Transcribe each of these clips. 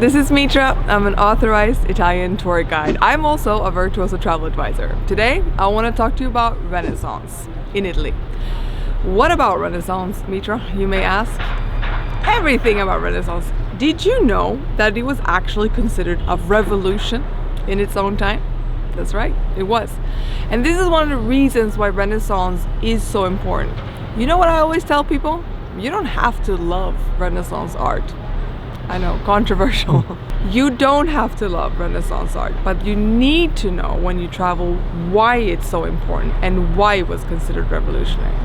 This is Mitra. I'm an authorized Italian tour guide. I'm also a virtuoso travel advisor. Today, I want to talk to you about Renaissance in Italy. What about Renaissance, Mitra, you may ask? Everything about Renaissance. Did you know that it was actually considered a revolution in its own time? That's right, it was. And this is one of the reasons why Renaissance is so important. You know what I always tell people? You don't have to love Renaissance art. I know, controversial. You don't have to love Renaissance art, but you need to know when you travel why it's so important and why it was considered revolutionary.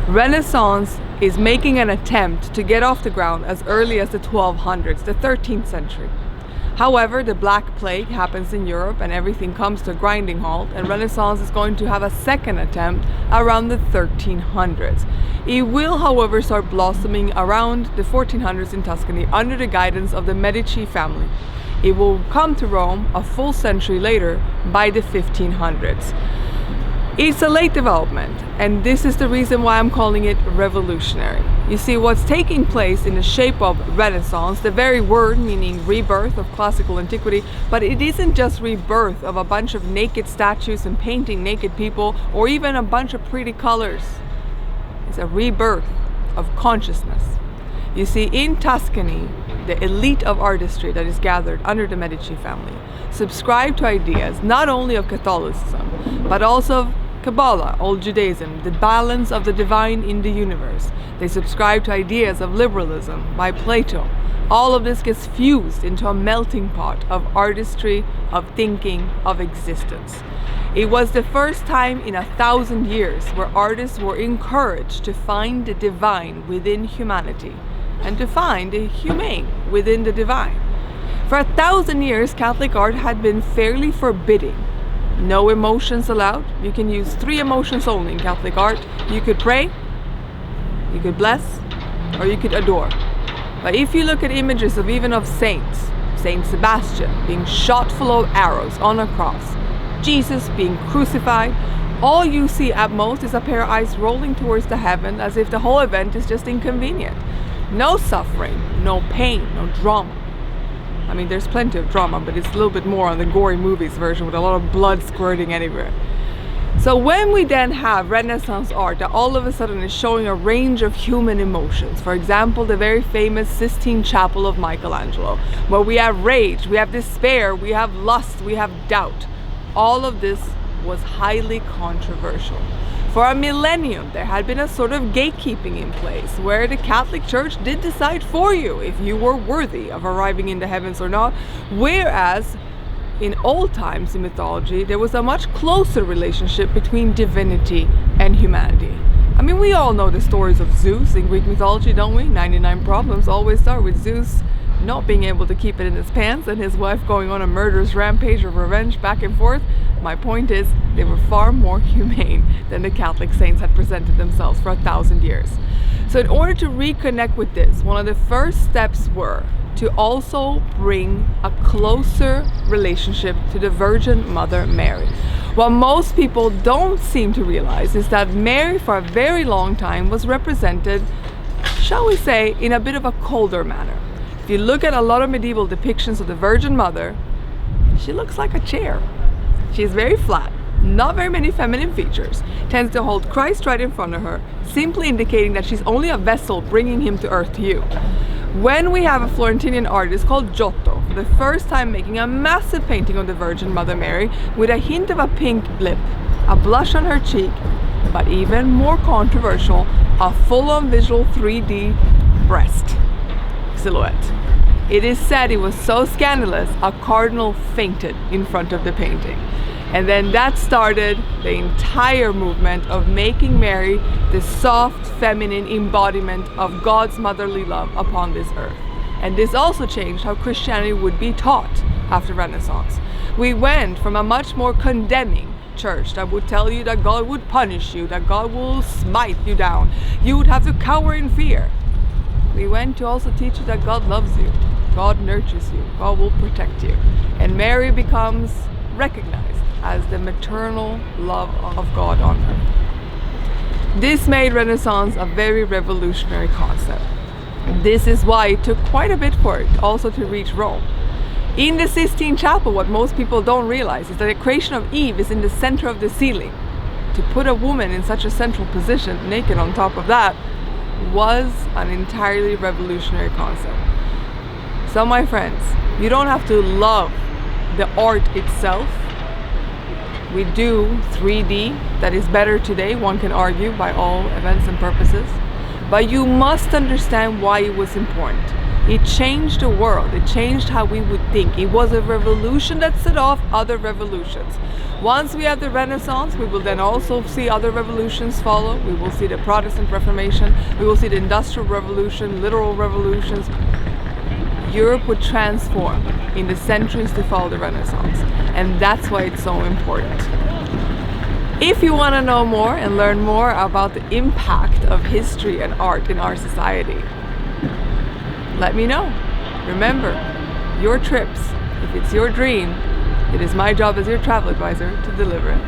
Renaissance is making an attempt to get off the ground as early as the 1200s, the 13th century. However, the Black Plague happens in Europe and everything comes to a grinding halt, and Renaissance is going to have a second attempt around the 1300s. It will, however, start blossoming around the 1400s in Tuscany under the guidance of the Medici family. It will come to Rome a full century later by the 1500s. It's a late development, and this is the reason why I'm calling it revolutionary. You see, what's taking place in the shape of Renaissance, the very word meaning rebirth of classical antiquity, but it isn't just rebirth of a bunch of naked statues and painting naked people or even a bunch of pretty colors. It's a rebirth of consciousness. You see, in Tuscany, the elite of artistry that is gathered under the Medici family subscribe to ideas not only of Catholicism, but also of Kabbalah, Old Judaism, the balance of the divine in the universe. They subscribe to ideas of liberalism by Plato. All of this gets fused into a melting pot of artistry, of thinking, of existence. It was the first time in 1,000 years where artists were encouraged to find the divine within humanity and to find the humane within the divine. For 1,000 years, Catholic art had been fairly forbidding. No emotions allowed. You can use 3 emotions only in Catholic art. You could pray, you could bless, or you could adore. But if you look at images of even of saints, Saint Sebastian being shot full of arrows on a cross, Jesus being crucified, all you see at most is a pair of eyes rolling towards the heaven as if the whole event is just inconvenient. No suffering, no pain, no drama. I mean, there's plenty of drama, but it's a little bit more on the gory movies version with a lot of blood squirting anywhere. So when we then have Renaissance art that all of a sudden is showing a range of human emotions, for example, the very famous Sistine Chapel of Michelangelo, where we have rage, we have despair, we have lust, we have doubt. All of this was highly controversial. For a millennium, there had been a sort of gatekeeping in place where the Catholic Church did decide for you if you were worthy of arriving in the heavens or not, whereas in old times in mythology, there was a much closer relationship between divinity and humanity. I mean, we all know the stories of Zeus in Greek mythology, don't we? 99 problems always start with Zeus not being able to keep it in his pants and his wife going on a murderous rampage of revenge back and forth. My point is, they were far more humane than the Catholic saints had presented themselves for 1,000 years. So in order to reconnect with this, one of the first steps were to also bring a closer relationship to the Virgin Mother Mary. What most people don't seem to realize is that Mary for a very long time was represented, shall we say, in a bit of a colder manner. If you look at a lot of medieval depictions of the Virgin Mother, she looks like a chair. She's very flat, not very many feminine features, tends to hold Christ right in front of her, simply indicating that she's only a vessel bringing him to earth to you. When we have a Florentinian artist called Giotto, for the first time making a massive painting of the Virgin Mother Mary with a hint of a pink lip, a blush on her cheek, but even more controversial, a full-on visual 3D breast silhouette. It is said it was so scandalous, a cardinal fainted in front of the painting. And then that started the entire movement of making Mary the soft, feminine embodiment of God's motherly love upon this earth. And this also changed how Christianity would be taught after Renaissance. We went from a much more condemning church that would tell you that God would punish you, that God will smite you down, you would have to cower in fear. We went to also teach you that God loves you, God nurtures you, God will protect you. And Mary becomes recognized as the maternal love of God on earth. This made Renaissance a very revolutionary concept. This is why it took quite a bit for it also to reach Rome. In the Sistine Chapel, what most people don't realize is that the creation of Eve is in the center of the ceiling. To put a woman in such a central position, naked on top of that, was an entirely revolutionary concept. So my friends, you don't have to love the art itself. We do 3D, that is better today, one can argue, by all events and purposes. But you must understand why it was important. It changed the world, it changed how we would think. It was a revolution that set off other revolutions. Once we have the Renaissance, we will then also see other revolutions follow. We will see the Protestant Reformation, we will see the Industrial Revolution, literal revolutions. Europe would transform in the centuries to follow the Renaissance, and that's why it's so important. If you want to know more and learn more about the impact of history and art in our society, let me know. Remember, your trips, if it's your dream, it is my job as your travel advisor to deliver it.